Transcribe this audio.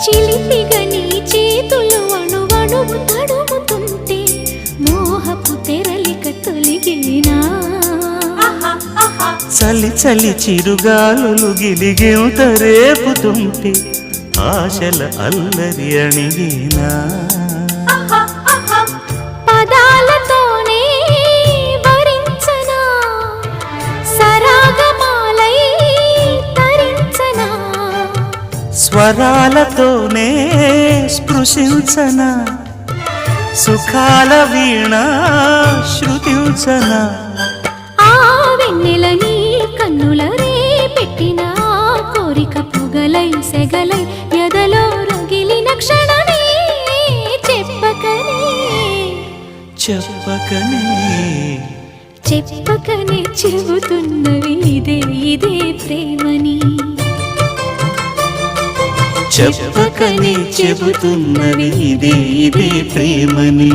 చిలిపిగా నీ చేతులు అణువణువు తడుముతుంటే మోహపు తెరలిక తొలిగినా చలి చలి చిరుగాలులు గిలిగెంత రేపుతుంటే ఆశల అల్లరి అణిగినా పదాలతోనే వరించనా సరాగమాలై తరించనా స్వరాలతోనే స్పృశించనా సుఖాల వీణ శృతించనా ఆ వెన్నెల నీ కన్నుల రే పెట్టిన కోరిక పొగలై సెగలై ఎదలో రగిలిన క్షణమే చెప్పకనే చెప్పకనే చెప్పకనే చెబుతున్నవి ఇదే ఇదే ప్రేమని చెప్పకనే చెబుతున్నవి ఇదే ఇదే ప్రేమని